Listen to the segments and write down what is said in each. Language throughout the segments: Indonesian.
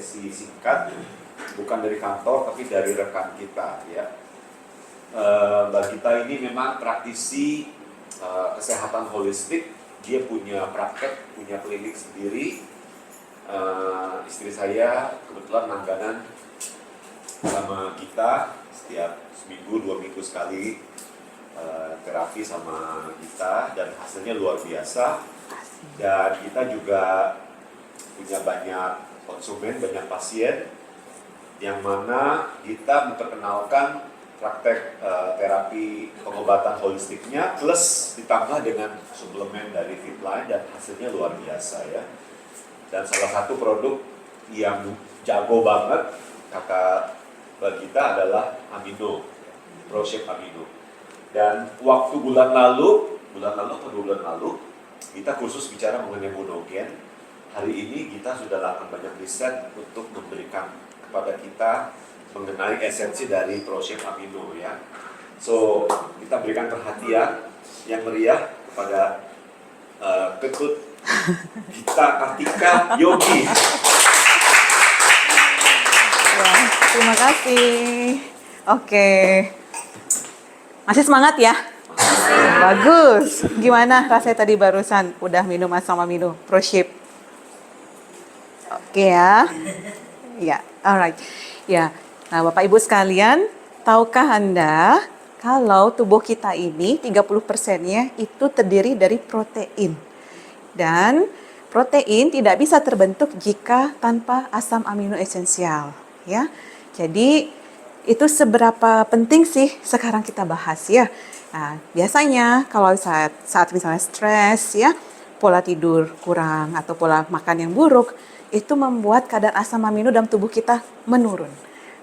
sesi singkat, bukan dari kantor tapi dari rekan kita ya. Mbak Gita ini memang praktisi kesehatan holistik, dia punya praktek, punya klinik sendiri. Istri saya kebetulan langganan sama kita setiap seminggu 2 minggu sekali terapi sama kita, dan hasilnya luar biasa. Dan kita juga punya banyak konsumen, banyak pasien, yang mana kita memperkenalkan praktek terapi pengobatan holistiknya plus ditambah dengan suplemen dari Fitline, dan hasilnya luar biasa ya. Dan salah satu produk yang jago banget kata Mbak Gita adalah Amino, ProShape Amino. Dan waktu bulan lalu kita khusus bicara mengenai monogen. Hari ini kita sudah lakukan banyak riset untuk memberikan kepada kita mengenai esensi dari ProShape Amino ya. So kita berikan perhatian yang meriah kepada Ketut Gita Kartika Yogi. Ya, terima kasih. Oke, masih semangat ya? Bagus. Gimana rasanya tadi barusan udah minum asam amino ProShape? Oke ya. Ya, alright. Ya. Nah, Bapak Ibu sekalian, tahukah Anda kalau tubuh kita ini 30%-nya itu terdiri dari protein. Dan protein tidak bisa terbentuk jika tanpa asam amino esensial, ya. Jadi itu seberapa penting sih sekarang kita bahas ya. Nah, biasanya kalau saat misalnya stres ya, pola tidur kurang atau pola makan yang buruk, itu membuat kadar asam amino dalam tubuh kita menurun.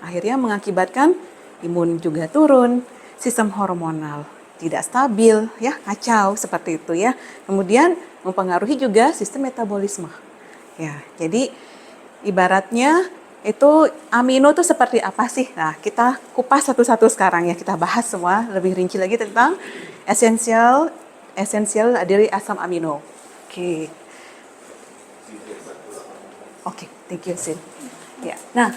Akhirnya mengakibatkan imun juga turun, sistem hormonal tidak stabil, ya kacau seperti itu ya. Kemudian mempengaruhi juga sistem metabolisme. Ya, jadi ibaratnya itu amino itu seperti apa sih? Nah, kita kupas satu-satu sekarang ya, kita bahas semua lebih rinci lagi tentang esensial dari asam amino. Oke, thank you Sin. Ya, nah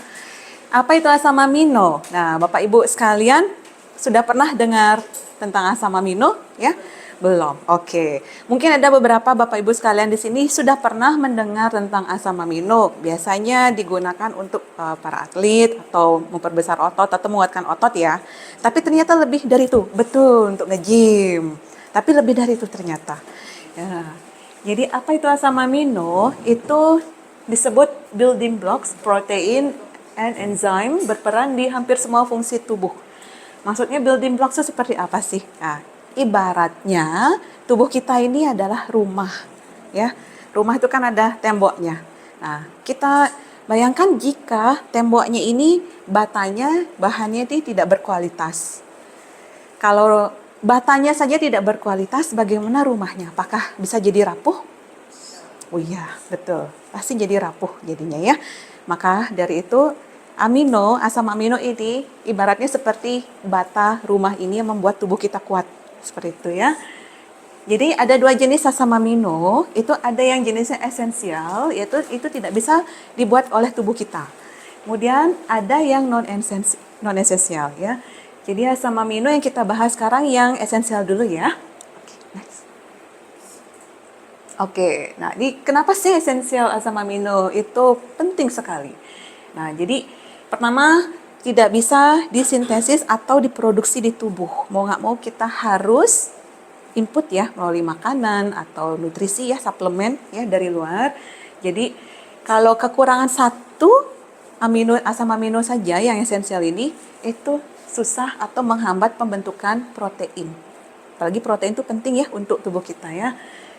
apa itu asam amino? Nah, Bapak Ibu sekalian sudah pernah dengar tentang asam amino ya? Belum. Oke. Mungkin ada beberapa Bapak Ibu sekalian di sini sudah pernah mendengar tentang asam amino. Biasanya digunakan untuk para atlet atau memperbesar otot atau menguatkan otot ya. Tapi ternyata lebih dari itu. Betul, untuk nge-gym. Tapi lebih dari itu ternyata. Ya. Jadi apa itu asam amino? Itu disebut building blocks protein and enzyme, berperan di hampir semua fungsi tubuh. Maksudnya building blocks itu seperti apa sih? Nah, ibaratnya tubuh kita ini adalah rumah, ya. Rumah itu kan ada temboknya. Nah, kita bayangkan jika temboknya ini bahannya itu tidak berkualitas. Kalau batanya saja tidak berkualitas, bagaimana rumahnya? Apakah bisa jadi rapuh? Oh iya, betul. Pasti jadi rapuh jadinya ya. Maka dari itu asam amino ini ibaratnya seperti bata rumah ini yang membuat tubuh kita kuat. Seperti itu ya. Jadi ada 2 jenis asam amino, itu ada yang jenisnya esensial, yaitu itu tidak bisa dibuat oleh tubuh kita. Kemudian ada yang non esensial ya. Jadi asam amino yang kita bahas sekarang yang esensial dulu ya. Oke, nah ini kenapa sih esensial asam amino itu penting sekali? Nah, jadi pertama tidak bisa disintesis atau diproduksi di tubuh. Mau nggak mau kita harus input ya melalui makanan atau nutrisi ya, suplemen ya dari luar. Jadi kalau kekurangan satu asam amino saja yang esensial ini itu susah atau menghambat pembentukan protein. Apalagi protein itu penting ya untuk tubuh kita ya.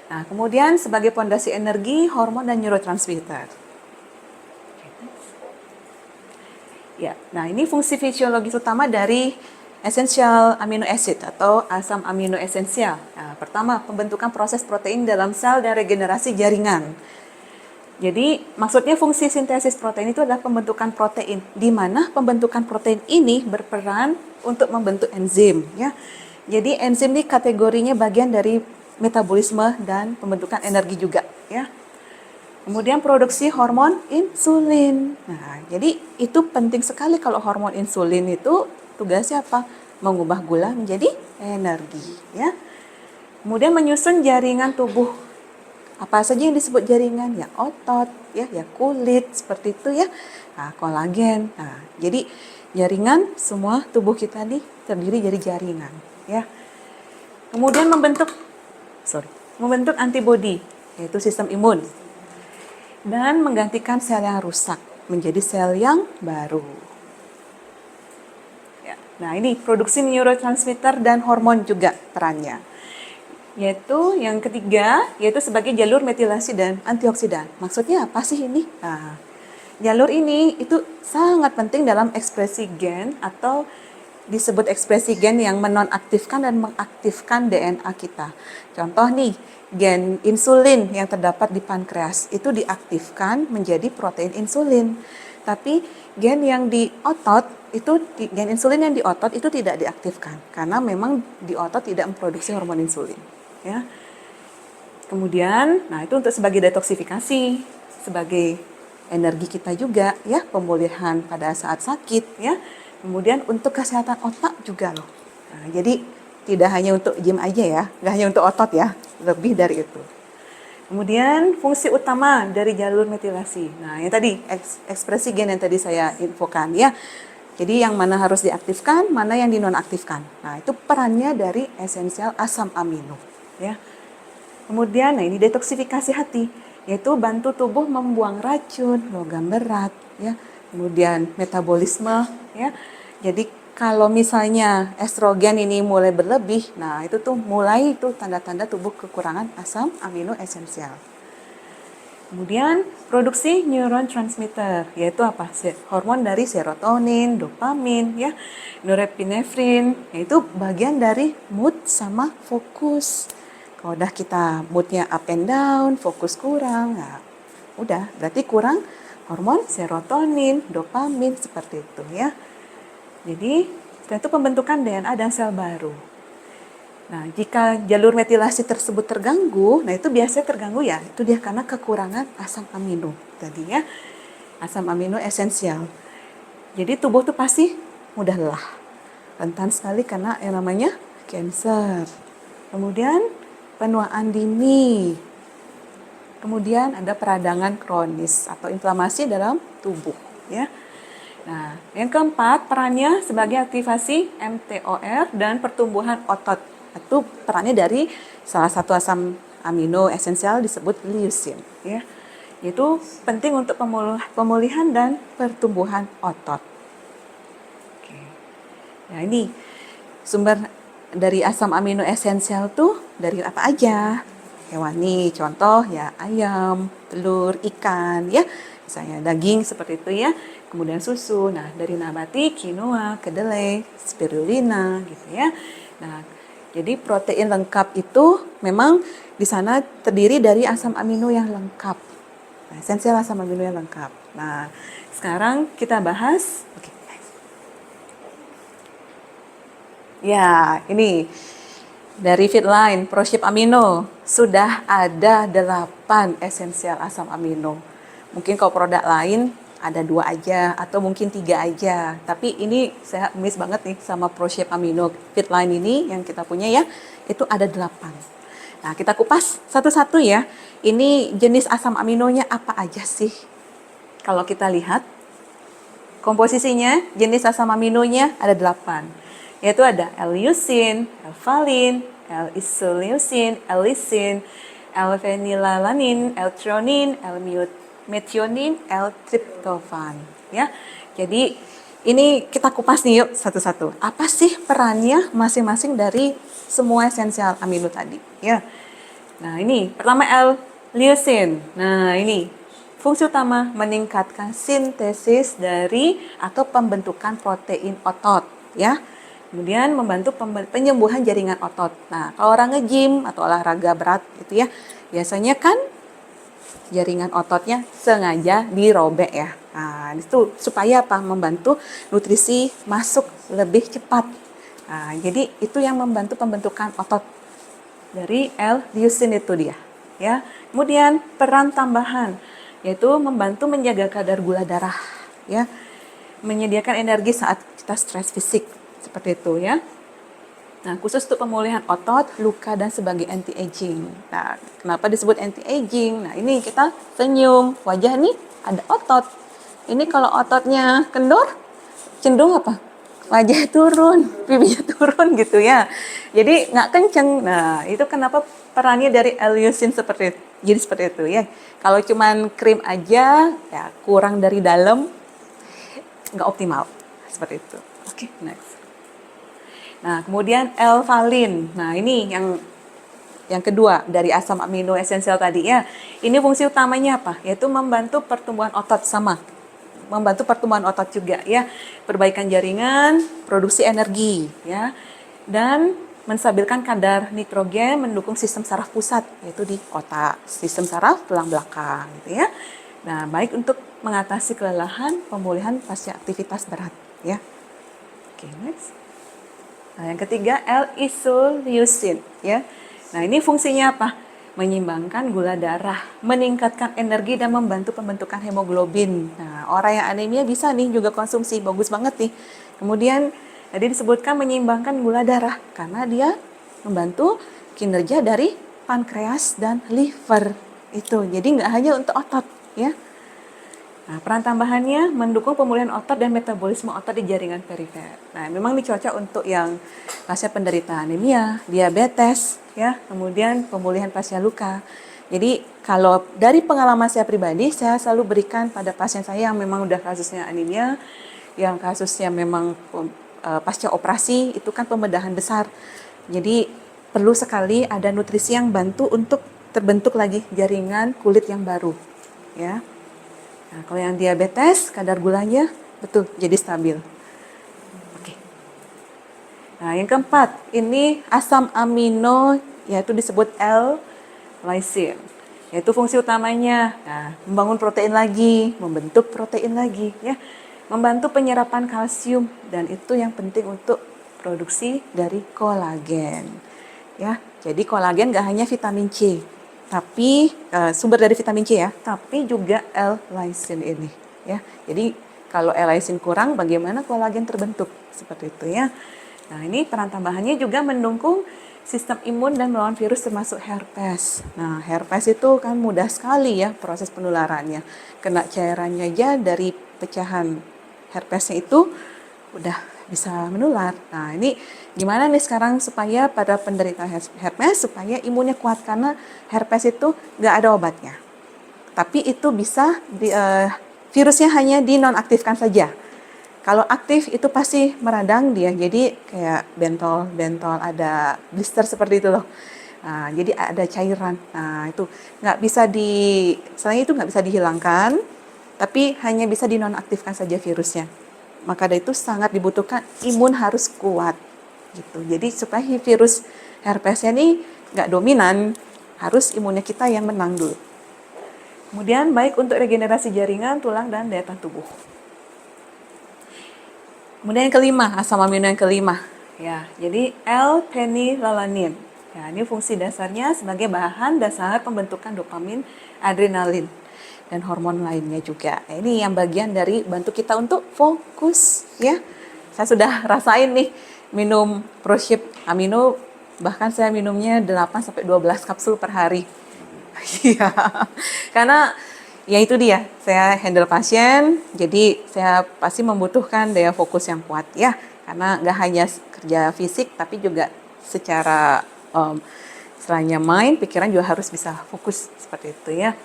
Nah, kemudian sebagai pondasi energi, hormon dan neurotransmitter. Ya, nah ini fungsi fisiologis utama dari essential amino acid atau asam amino esensial. Nah, pertama, pembentukan proses protein dalam sel dan regenerasi jaringan. Jadi, maksudnya fungsi sintesis protein itu adalah pembentukan protein, di mana pembentukan protein ini berperan untuk membentuk enzim. Ya. Jadi, enzim ini kategorinya bagian dari metabolisme dan pembentukan energi juga. Ya. Kemudian produksi hormon insulin. Nah, jadi itu penting sekali kalau hormon insulin itu tugasnya apa? Mengubah gula menjadi energi, ya. Kemudian menyusun jaringan tubuh. Apa saja yang disebut jaringan? Ya otot, ya kulit, seperti itu ya. Nah, kolagen. Nah, jadi jaringan semua tubuh kita nih terdiri dari jaringan, ya. Kemudian membentuk antibodi, yaitu sistem imun. Dan menggantikan sel yang rusak menjadi sel yang baru. Ya. Nah, ini produksi neurotransmitter dan hormon juga perannya. Yaitu yang ketiga, yaitu sebagai jalur metilasi dan antioksidan. Maksudnya apa sih ini? Nah, jalur ini itu sangat penting dalam ekspresi gen atau disebut ekspresi gen yang menonaktifkan dan mengaktifkan DNA kita. Contoh nih, gen insulin yang terdapat di pankreas itu diaktifkan menjadi protein insulin. Tapi gen yang di otot itu gen insulin yang di otot itu tidak diaktifkan karena memang di otot tidak memproduksi hormon insulin, ya. Kemudian, nah itu untuk sebagai detoksifikasi, sebagai energi kita juga, ya, pemulihan pada saat sakit, ya. Kemudian untuk kesehatan otak juga loh. Nah, jadi tidak hanya untuk gym aja ya, nggak hanya untuk otot ya, lebih dari itu. Kemudian fungsi utama dari jalur metilasi. Nah, yang tadi ekspresi gen yang tadi saya infokan ya. Jadi yang mana harus diaktifkan, mana yang dinonaktifkan. Nah, itu perannya dari esensial asam amino, ya. Kemudian, nah ini detoksifikasi hati, yaitu bantu tubuh membuang racun, logam berat, ya. Kemudian metabolisme, ya. Jadi kalau misalnya estrogen ini mulai berlebih, nah itu tuh mulai itu tanda-tanda tubuh kekurangan asam amino esensial. Kemudian produksi neurotransmitter, yaitu apa? Hormon dari serotonin, dopamin, ya, norepinefrin, yaitu bagian dari mood sama fokus. Kalau udah kita moodnya up and down, fokus kurang, nah, udah berarti kurang hormon serotonin, dopamin, seperti itu ya. Jadi itu pembentukan DNA dan sel baru. Nah, jika jalur metilasi tersebut terganggu, nah itu biasanya terganggu ya, itu dia karena kekurangan asam amino tadi ya, asam amino esensial. Jadi tubuh tuh pasti mudah lelah, rentan sekali karena yang namanya cancer. Kemudian penuaan dini, kemudian ada peradangan kronis atau inflamasi dalam tubuh ya. Nah, yang keempat perannya sebagai aktivasi mTOR dan pertumbuhan otot. Itu perannya dari salah satu asam amino esensial disebut leucin, ya. Itu penting untuk pemulihan dan pertumbuhan otot. Oke. Nah, ini sumber dari asam amino esensial tuh dari apa aja? Hewani, contoh ya ayam, telur, ikan, ya. Misalnya daging seperti itu ya. Kemudian susu. Nah, dari nabati, quinoa, kedelai, spirulina gitu ya. Nah, jadi protein lengkap itu memang di sana terdiri dari asam amino yang lengkap. Nah, esensial asam amino yang lengkap. Nah, sekarang kita bahas. Oke. Ya, ini dari Fitline ProShip Amino sudah ada 8 esensial asam amino. Mungkin kalau produk lain ada 2 aja atau mungkin 3 aja. Tapi ini saya miss banget nih sama ProShip Amino Fitline ini yang kita punya ya. Itu ada 8. Nah, kita kupas satu-satu ya. Ini jenis asam aminonya apa aja sih? Kalau kita lihat komposisinya, jenis asam aminonya ada 8. Yaitu ada L-leucin, L-valin, L-isoleucin, L-lysine, L-phenylalanin, L-threonine, L-methionine, L-tryptophan. Ya, jadi ini kita kupas nih yuk satu-satu. Apa sih perannya masing-masing dari semua esensial amino tadi? Ya. Nah ini pertama L-leucin. Nah ini fungsi utama meningkatkan sintesis dari atau pembentukan protein otot. Ya. Kemudian membantu penyembuhan jaringan otot. Nah, kalau orang nge-gym atau olahraga berat gitu ya, biasanya kan jaringan ototnya sengaja dirobek ya. Nah, itu supaya apa? Membantu nutrisi masuk lebih cepat. Nah, jadi itu yang membantu pembentukan otot dari L-leucin itu dia. ya. Kemudian peran tambahan yaitu membantu menjaga kadar gula darah, ya. Menyediakan energi saat kita stres fisik seperti itu, ya. Nah, khusus untuk pemulihan otot, luka, dan sebagai anti-aging. Nah, kenapa disebut anti-aging? Nah, ini kita senyum, wajah nih ada otot. Ini kalau ototnya kendor, cenderung apa? Wajah turun, pipinya turun gitu ya. Jadi nggak kenceng. Nah, itu kenapa perannya dari L-leucine seperti itu. Jadi seperti itu ya. Kalau cuman krim aja, ya kurang dari dalam, nggak optimal. Seperti itu. Oke, next. Nah, kemudian L-valin. Nah, ini yang kedua dari asam amino esensial tadi ya. Ini fungsi utamanya apa? Yaitu membantu pertumbuhan otot membantu pertumbuhan otot juga ya. Perbaikan jaringan, produksi energi ya. Dan menstabilkan kadar nitrogen, mendukung sistem saraf pusat yaitu di otak, sistem saraf tulang belakang gitu ya. Nah, baik untuk mengatasi kelelahan, pemulihan pasca aktivitas berat ya. Oke, next. Nah, yang ketiga L-isoleucine ya. Nah, ini fungsinya apa? Menyeimbangkan gula darah, meningkatkan energi dan membantu pembentukan hemoglobin. Nah, orang yang anemia bisa nih juga konsumsi, bagus banget nih. Kemudian tadi disebutkan menyeimbangkan gula darah karena dia membantu kinerja dari pankreas dan liver itu. Jadi nggak hanya untuk otot ya. Nah, peran tambahannya mendukung pemulihan otot dan metabolisme otot di jaringan perifer. Nah, memang ini cocok untuk yang pasien penderita anemia, diabetes, ya, kemudian pemulihan pasca luka. Jadi, kalau dari pengalaman saya pribadi, saya selalu berikan pada pasien saya yang memang udah kasusnya anemia, yang kasusnya memang pasca operasi, itu kan pembedahan besar. Jadi, perlu sekali ada nutrisi yang bantu untuk terbentuk lagi jaringan kulit yang baru, ya. Nah, kalau yang diabetes, kadar gulanya betul jadi stabil. Oke. Nah, yang keempat, ini asam amino yaitu disebut L-lysine. Yaitu fungsi utamanya, nah, membangun protein lagi, membentuk protein lagi, ya, membantu penyerapan kalsium dan itu yang penting untuk produksi dari kolagen. Ya, jadi kolagen gak hanya vitamin C. Tapi sumber dari vitamin C ya, tapi juga L-lysine ini ya. Jadi kalau L-lysine kurang bagaimana kolagen terbentuk seperti itu ya. Nah, ini peran tambahannya juga mendukung sistem imun dan melawan virus termasuk herpes. Nah, herpes itu kan mudah sekali ya proses penularannya. Kena cairannya aja dari pecahan herpesnya itu udah bisa menular. Nah, ini gimana nih sekarang supaya pada penderita herpes supaya imunnya kuat karena herpes itu nggak ada obatnya. Tapi itu bisa virusnya hanya dinonaktifkan saja. Kalau aktif itu pasti meradang dia, jadi kayak bentol ada blister seperti itu loh. Nah, jadi ada cairan. Nah, itu nggak bisa selain itu nggak bisa dihilangkan, tapi hanya bisa dinonaktifkan saja virusnya. Maka dari itu sangat dibutuhkan imun harus kuat gitu. Jadi supaya virus herpesnya ini nggak dominan, harus imunnya kita yang menang dulu. Kemudian baik untuk regenerasi jaringan, tulang, dan daya tahan tubuh. Kemudian yang kelima, asam amino yang kelima. Ya, jadi L-phenylalanin. Ya, ini fungsi dasarnya sebagai bahan dasar pembentukan dopamin, adrenalin, dan hormon lainnya juga. Ini yang bagian dari bantu kita untuk fokus ya. Saya sudah rasain nih minum ProShield Amino, bahkan saya minumnya 8 sampai 12 kapsul per hari. Iya. Karena ya itu dia, saya handle pasien, jadi saya pasti membutuhkan daya fokus yang kuat ya. Karena nggak hanya kerja fisik tapi juga secara selainnya mind, pikiran juga harus bisa fokus seperti itu ya.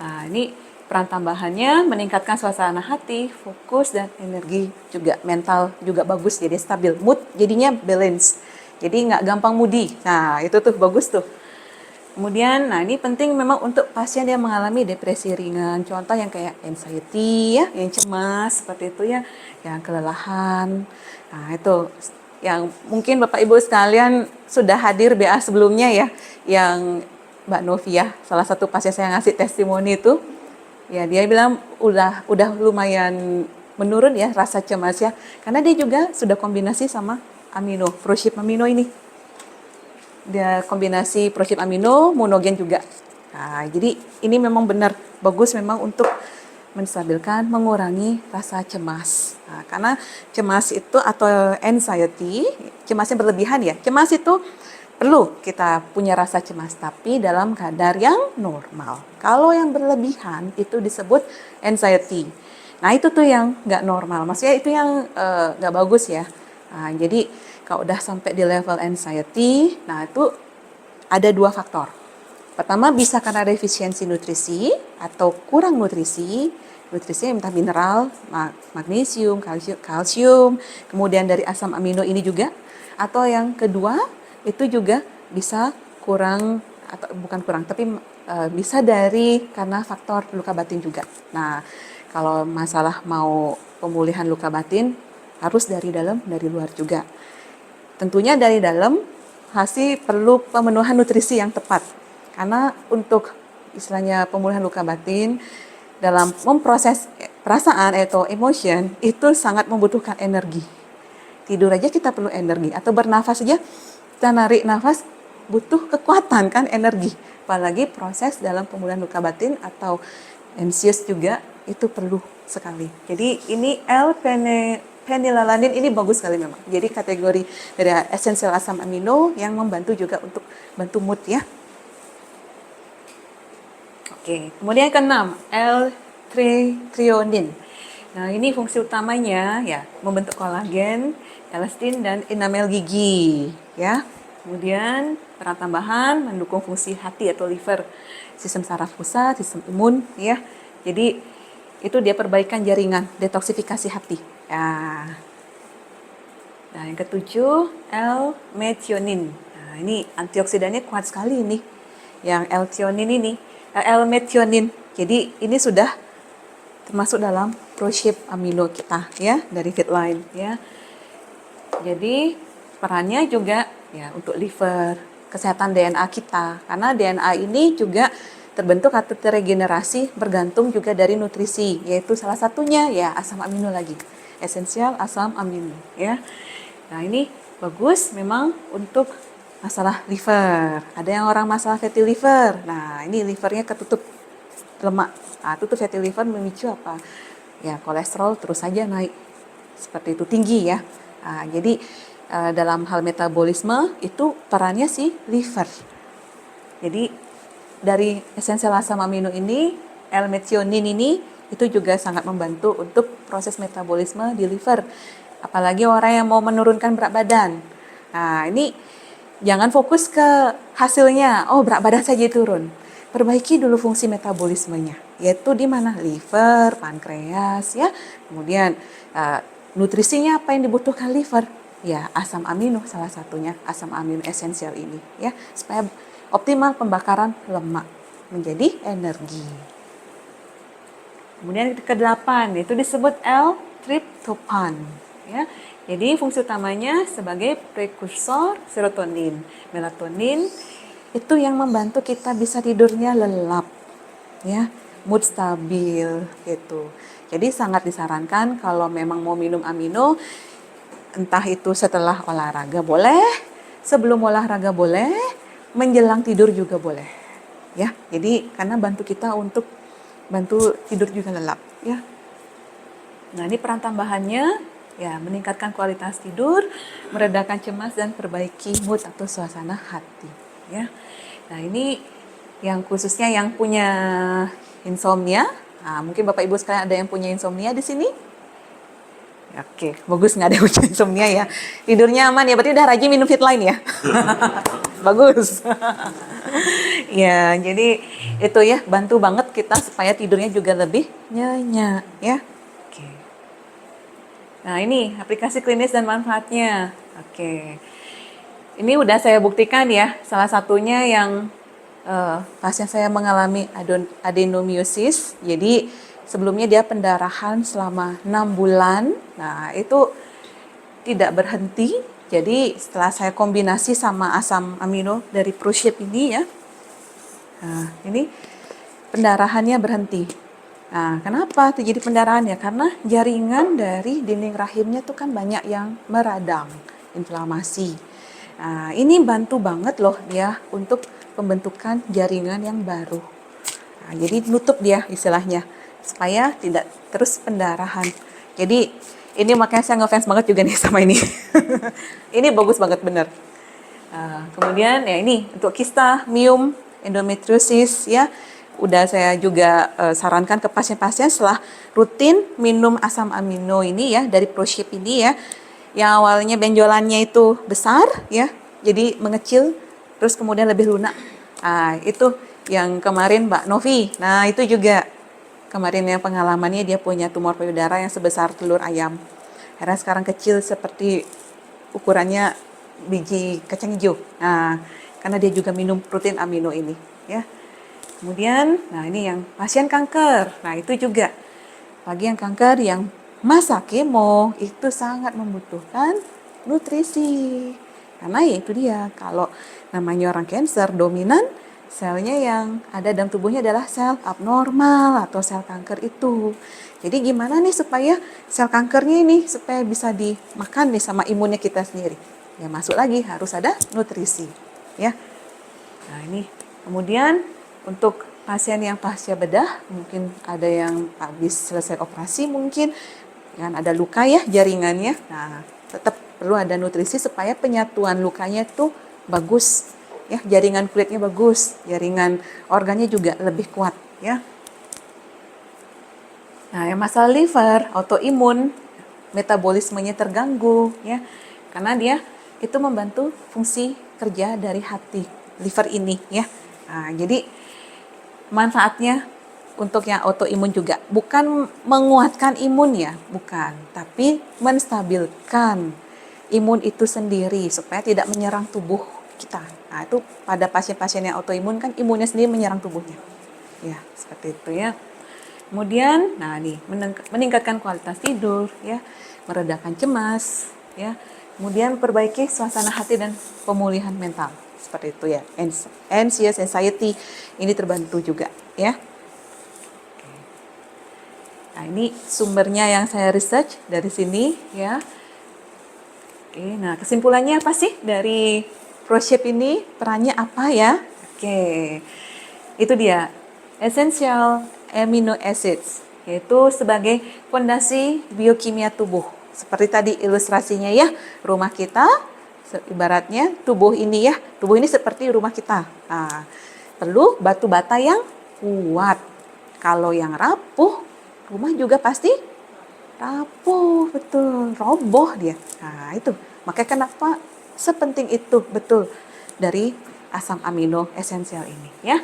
Nah, ini peran tambahannya meningkatkan suasana hati, fokus, dan energi juga, mental juga bagus, jadi stabil. Mood jadinya balance, jadi nggak gampang moody. Nah, itu tuh bagus tuh. Kemudian, nah ini penting memang untuk pasien yang mengalami depresi ringan. Contoh yang kayak anxiety ya, yang cemas, seperti itu ya, yang kelelahan. Nah, itu yang mungkin Bapak Ibu sekalian sudah hadir BA sebelumnya ya, yang Mbak Novia, salah satu pasien saya ngasih testimoni itu, ya dia bilang udah lumayan menurun ya rasa cemas ya, karena dia juga sudah kombinasi sama amino, ProShield Amino ini. Dia kombinasi ProShield Amino, monogen juga. Nah, jadi ini memang benar bagus memang untuk menstabilkan, mengurangi rasa cemas. Nah, karena cemas itu atau anxiety, cemasnya berlebihan ya. Cemas itu perlu kita punya rasa cemas, tapi dalam kadar yang normal. Kalau yang berlebihan itu disebut anxiety. Nah itu tuh yang nggak normal, maksudnya itu yang nggak bagus ya. Nah, jadi kalau udah sampai di level anxiety, nah itu ada dua faktor. Pertama bisa karena defisiensi nutrisi atau kurang nutrisi. Nutrisinya entah mineral, magnesium, kalsium, kemudian dari asam amino ini juga. Atau yang kedua itu juga bisa kurang atau bukan kurang tapi bisa dari karena faktor luka batin juga. Nah, kalau masalah mau pemulihan luka batin harus dari dalam dari luar juga. Tentunya dari dalam masih perlu pemenuhan nutrisi yang tepat. Karena untuk istilahnya pemulihan luka batin dalam memproses perasaan atau emotion itu sangat membutuhkan energi. Tidur aja kita perlu energi atau bernafas aja kita narik nafas butuh kekuatan kan energi. Apalagi proses dalam pemulihan luka batin atau anxious juga itu perlu sekali. Jadi ini L-phenylalanin ini bagus sekali memang. Jadi kategori dari esensial asam amino yang membantu juga untuk bantu mood ya. Oke, kemudian keenam, L-trionin. Nah, ini fungsi utamanya ya membentuk kolagen, elastin dan enamel gigi ya. Kemudian peran tambahan mendukung fungsi hati atau liver, sistem saraf pusat, sistem imun ya. Jadi itu dia perbaikan jaringan, detoksifikasi hati. Ya. Nah, yang ketujuh L-methionin. Nah, ini antioksidannya kuat sekali ini. Yang L-thionin ini, L-methionin. Jadi ini sudah termasuk dalam ProShape amino kita ya dari Fitline ya. Jadi perannya juga ya untuk liver, kesehatan DNA kita. Karena DNA ini juga terbentuk atau teregenerasi bergantung juga dari nutrisi, yaitu salah satunya ya asam amino lagi. Esensial asam amino ya. Nah, ini bagus memang untuk masalah liver. Ada yang orang masalah fatty liver. Nah, ini livernya ketutup lemak. Nah, tutup fatty liver memicu apa? Ya, kolesterol terus saja naik. Seperti itu tinggi ya. Nah, jadi dalam hal metabolisme itu perannya si liver. Jadi dari esensial asam amino ini, L-methionin ini itu juga sangat membantu untuk proses metabolisme di liver. Apalagi orang yang mau menurunkan berat badan. Nah, ini jangan fokus ke hasilnya. Oh, berat badan saja turun. Perbaiki dulu fungsi metabolismenya, yaitu di mana liver, pankreas, ya. Kemudian nutrisinya apa yang dibutuhkan liver? Ya, asam amino salah satunya, asam amino esensial ini, ya, supaya optimal pembakaran lemak menjadi energi. Kemudian ke-8 itu disebut L-tryptophan, ya. Jadi fungsi utamanya sebagai prekursor serotonin, melatonin itu yang membantu kita bisa tidurnya lelap, ya, mood stabil gitu. Jadi sangat disarankan kalau memang mau minum amino, entah itu setelah olahraga boleh, sebelum olahraga boleh, menjelang tidur juga boleh, ya. Jadi karena bantu kita untuk bantu tidur juga lelap, ya. Nah, ini peran tambahannya ya meningkatkan kualitas tidur, meredakan cemas dan perbaiki mood atau suasana hati, ya. Nah, ini yang khususnya yang punya insomnia. Nah, mungkin Bapak Ibu sekalian ada yang punya insomnia di sini? Oke, bagus nggak ada yang punya insomnia ya. Tidurnya aman ya, berarti udah rajin minum Fitline ya. Bagus. Ya, jadi itu ya bantu banget kita supaya tidurnya juga lebih nyenyak ya. Oke. Nah, ini aplikasi klinis dan manfaatnya. Oke. Ini udah saya buktikan ya, salah satunya yang pasien saya mengalami adenomyosis. Jadi sebelumnya dia pendarahan selama 6 bulan. Nah, itu tidak berhenti. Jadi setelah saya kombinasi sama asam amino dari ProShape ini ya. Nah, ini pendarahannya berhenti. Nah, kenapa terjadi pendarahan ya? Karena jaringan dari dinding rahimnya tuh kan banyak yang meradang, inflamasi. Nah, ini bantu banget loh dia untuk pembentukan jaringan yang baru. Nah, jadi nutup dia istilahnya supaya tidak terus pendarahan. Jadi ini makanya saya ngefans banget juga nih sama ini. Ini bagus banget bener. Kemudian ya ini untuk kista, miom, endometriosis ya. Udah saya juga sarankan ke pasien-pasien setelah rutin minum asam amino ini ya dari ProShape ini ya. Yang awalnya benjolannya itu besar ya, jadi mengecil terus kemudian lebih lunak. Nah, itu yang kemarin Mbak Novi. Nah, itu juga kemarin yang pengalamannya dia punya tumor payudara yang sebesar telur ayam. Karena sekarang kecil seperti ukurannya biji kacang hijau. Nah, karena dia juga minum protein amino ini, ya. Kemudian, nah ini yang pasien kanker. Nah, itu juga bagi yang kanker yang masa kemo itu sangat membutuhkan nutrisi. Karena ya itu dia, kalau namanya orang cancer dominan selnya yang ada dalam tubuhnya adalah sel abnormal atau sel kanker itu. Jadi gimana nih supaya sel kankernya ini supaya bisa dimakan nih sama imunnya kita sendiri. Ya masuk lagi harus ada nutrisi, ya. Nah, ini kemudian untuk pasien yang pasca bedah, mungkin ada yang habis selesai operasi mungkin kan ada luka ya jaringannya. Nah, tetap perlu ada nutrisi supaya penyatuan lukanya itu bagus. Ya, jaringan kulitnya bagus, jaringan organnya juga lebih kuat ya. Nah, yang masalah liver, autoimun, metabolismenya terganggu ya. Karena dia itu membantu fungsi kerja dari hati liver ini ya. Nah, jadi manfaatnya untuk yang autoimun juga bukan menguatkan imun ya, bukan, tapi menstabilkan imun itu sendiri supaya tidak menyerang tubuh kita. Nah, itu pada pasien-pasien yang autoimun kan imunnya sendiri menyerang tubuhnya. Ya, seperti itu ya. Kemudian, nah nih meningkatkan kualitas tidur ya, meredakan cemas ya. Kemudian perbaiki suasana hati dan pemulihan mental. Seperti itu ya. Anxious, anxiety ini terbantu juga ya. Nah, ini sumbernya yang saya research dari sini ya. Oke, nah kesimpulannya apa sih dari ProShape ini? Perannya apa ya? Oke. Itu dia. Essential amino acids, yaitu sebagai fondasi biokimia tubuh. Seperti tadi ilustrasinya ya, rumah kita ibaratnya tubuh ini ya, tubuh ini seperti rumah kita. Nah, perlu batu bata yang kuat. Kalau yang rapuh, rumah juga pasti rapuh, betul, roboh dia. Nah, itu. Makanya kenapa sepenting itu betul dari asam amino esensial ini ya.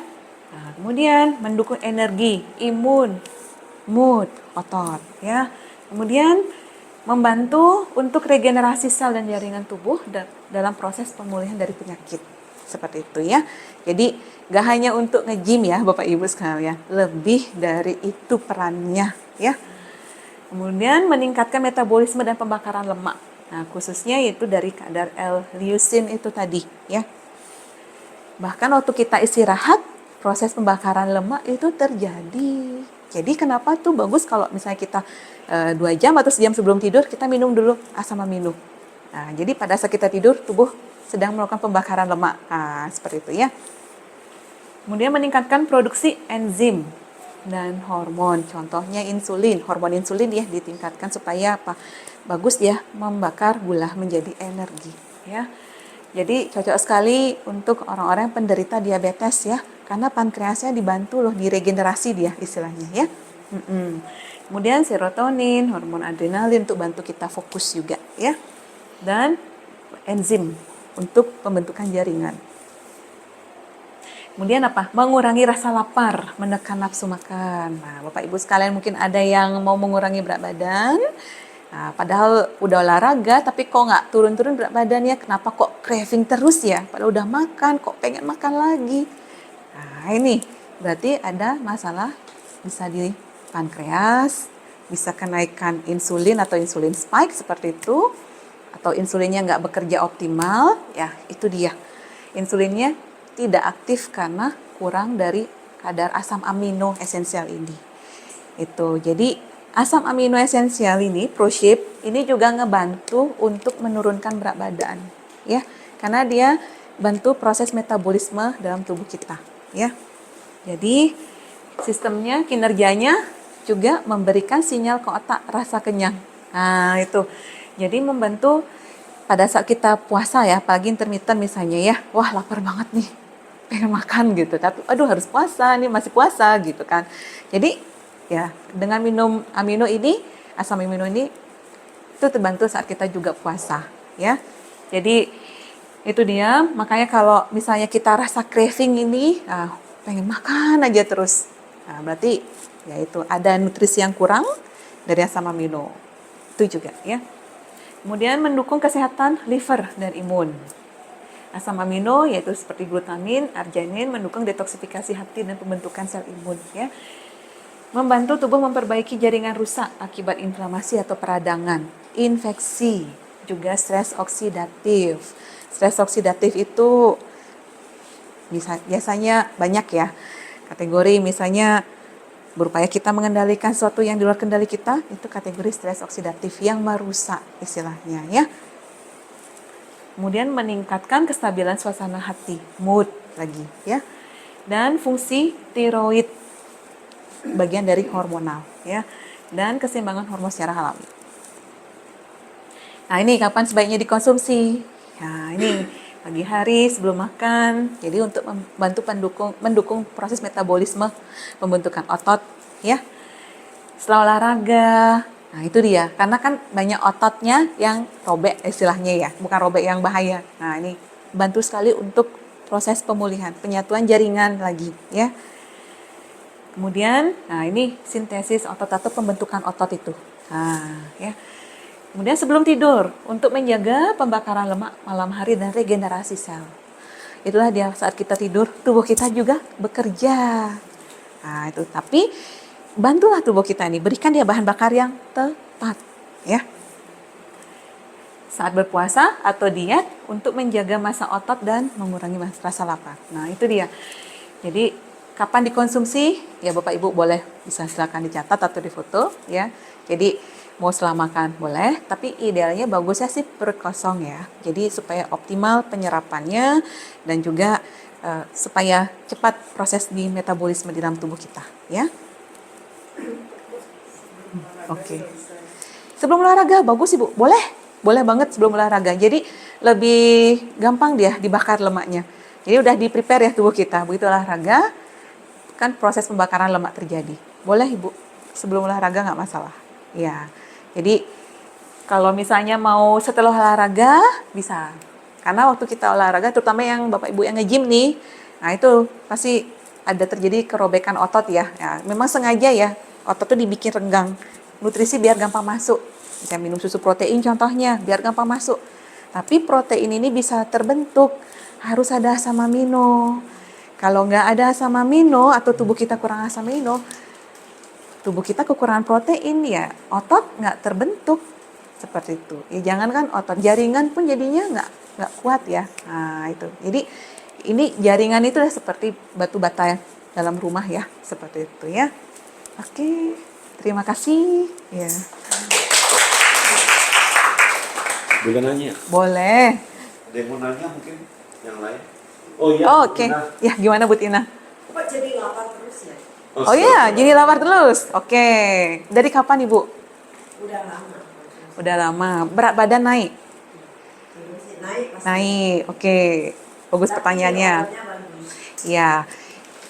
Nah, kemudian mendukung energi, imun, mood, otot ya. Kemudian membantu untuk regenerasi sel dan jaringan tubuh dalam proses pemulihan dari penyakit. Seperti itu ya. Jadi gak hanya untuk nge-gym ya Bapak Ibu sekalian, lebih dari itu perannya ya. Kemudian meningkatkan metabolisme dan pembakaran lemak. Nah, khususnya yaitu dari kadar L-leucine itu tadi ya. Bahkan waktu kita istirahat, proses pembakaran lemak itu terjadi. Jadi kenapa tuh bagus kalau misalnya kita 2 jam atau sejam sebelum tidur kita minum dulu asam amino. Nah, jadi pada saat kita tidur tubuh sedang melakukan pembakaran lemak. Nah, seperti itu ya. Kemudian meningkatkan produksi enzim dan hormon. Contohnya insulin, hormon insulin ya ditingkatkan supaya apa? Bagus ya membakar gula menjadi energi ya. Jadi cocok sekali untuk orang-orang yang penderita diabetes ya, karena pankreasnya dibantu loh diregenerasi dia istilahnya ya. Kemudian serotonin, hormon adrenalin untuk bantu kita fokus juga ya. Dan enzim untuk pembentukan jaringan. Kemudian apa? Mengurangi rasa lapar, menekan nafsu makan. Nah, Bapak Ibu sekalian mungkin ada yang mau mengurangi berat badan. Nah, padahal udah olahraga tapi kok nggak turun-turun berat badannya, kenapa kok craving terus ya? Padahal udah makan kok pengen makan lagi. Nah, ini berarti ada masalah bisa di pankreas, bisa kenaikan insulin atau insulin spike seperti itu, atau insulinnya nggak bekerja optimal, ya itu dia. Insulinnya tidak aktif karena kurang dari kadar asam amino esensial ini. Itu, jadi asam amino esensial ini, ProShape, ini juga ngebantu untuk menurunkan berat badan, ya, karena dia membantu proses metabolisme dalam tubuh kita, ya. Jadi sistemnya, kinerjanya juga memberikan sinyal ke otak rasa kenyang. Nah, itu. Jadi membantu pada saat kita puasa ya, apalagi intermittent misalnya ya, wah lapar banget nih, pengen makan gitu, tapi aduh harus puasa nih, masih puasa gitu kan. Jadi ya dengan minum amino ini, asam amino ini itu terbantu saat kita juga puasa ya. Jadi itu dia, makanya kalau misalnya kita rasa craving ini, pengen makan aja terus, nah, berarti ya itu ada nutrisi yang kurang dari asam amino itu juga ya. Kemudian mendukung kesehatan liver dan imun. Asam amino yaitu seperti glutamin, arginin mendukung detoksifikasi hati dan pembentukan sel imun ya. Membantu tubuh memperbaiki jaringan rusak akibat inflamasi atau peradangan, infeksi, juga stres oksidatif. Stres oksidatif itu biasanya banyak ya. Kategori misalnya berupaya kita mengendalikan sesuatu yang di luar kendali kita, itu kategori stres oksidatif yang merusak istilahnya ya. Kemudian meningkatkan kestabilan suasana hati, mood lagi ya. Dan fungsi tiroid, bagian dari hormonal ya. Dan keseimbangan hormon secara alami. Nah, ini kapan sebaiknya dikonsumsi? Nah, ini pagi hari sebelum makan. Jadi untuk membantu mendukung proses metabolisme pembentukan otot ya. Setelah olahraga. Nah, itu dia. Karena kan banyak ototnya yang robek istilahnya ya, bukan robek yang bahaya. Nah, ini bantu sekali untuk proses pemulihan, penyatuan jaringan lagi ya. Kemudian, nah ini sintesis otot atau pembentukan otot itu. Nah, ya. Kemudian sebelum tidur, untuk menjaga pembakaran lemak malam hari dan regenerasi sel. Itulah dia saat kita tidur, tubuh kita juga bekerja. Nah itu, tapi bantulah tubuh kita ini, berikan dia bahan bakar yang tepat. Ya. Saat berpuasa atau diet untuk menjaga massa otot dan mengurangi rasa lapar. Nah itu dia. Jadi kapan dikonsumsi? Ya Bapak Ibu boleh bisa silakan dicatat atau difoto. Ya. Jadi mau setelah makan boleh, tapi idealnya bagusnya sih perut kosong ya. Jadi supaya optimal penyerapannya dan juga supaya cepat proses di metabolisme di dalam tubuh kita, ya. Oke. Sebelum olahraga bagus Ibu, boleh banget sebelum olahraga. Jadi lebih gampang dia dibakar lemaknya. Jadi udah di-prepare ya tubuh kita. Begitu olahraga, kan proses pembakaran lemak terjadi. Boleh Ibu, sebelum olahraga nggak masalah. Ya. Jadi kalau misalnya mau setelah olahraga bisa. Karena waktu kita olahraga, terutama yang Bapak Ibu yang nge-gym nih, nah itu pasti ada terjadi kerobekan otot ya. Ya memang sengaja ya, otot itu dibikin renggang. Nutrisi biar gampang masuk. Bisa minum susu protein contohnya, biar gampang masuk. Tapi protein ini bisa terbentuk, harus ada asam amino. Kalau nggak ada asam amino atau tubuh kita kurang asam amino, tubuh kita kekurangan protein ya otot nggak terbentuk seperti itu. Ya jangan kan otot, jaringan pun jadinya nggak kuat ya. Nah itu. Jadi ini jaringan itu seperti batu bata dalam rumah ya, seperti itu ya. Oke, terima kasih. Ya. Boleh nanya? Boleh. Ada yang mau nanya mungkin yang lain? Oh iya. Oh, oke. Ya gimana Bu Tina? Kok jadi lapar terus ya? Oh iya, jadi lapar terus. Oke. Dari kapan Ibu? Udah lama. Udah lama. Berat badan naik? Naik pasti. Naik. Oke. Bagus Tapi pertanyaannya. awalnya bagus. Ya.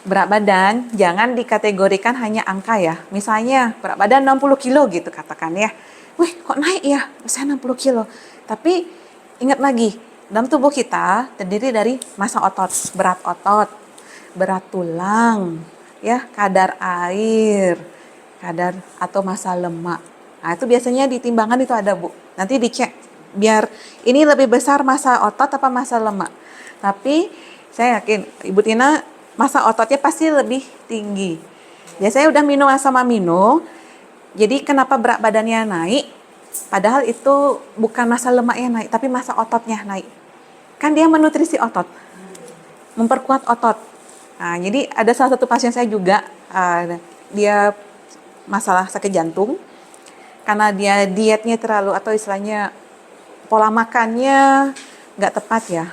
Berat badan jangan dikategorikan hanya angka ya. Misalnya berat badan 60 kilo gitu katakan ya. Wih, kok naik ya? Saya 60 kilo. Tapi ingat lagi, dalam tubuh kita terdiri dari massa otot, berat tulang, ya, kadar air, kadar atau massa lemak. Nah, itu biasanya di timbangan itu ada, Bu. Nanti dicek biar ini lebih besar massa otot apa massa lemak. Tapi saya yakin Ibu Tina massa ototnya pasti lebih tinggi. Biasanya udah minum asam amino. Jadi kenapa berat badannya naik? Padahal itu bukan massa lemaknya naik, tapi massa ototnya naik. Kan dia menutrisi otot, memperkuat otot. Nah, jadi ada salah satu pasien saya juga, dia masalah sakit jantung. Karena dia dietnya terlalu, atau istilahnya pola makannya nggak tepat ya.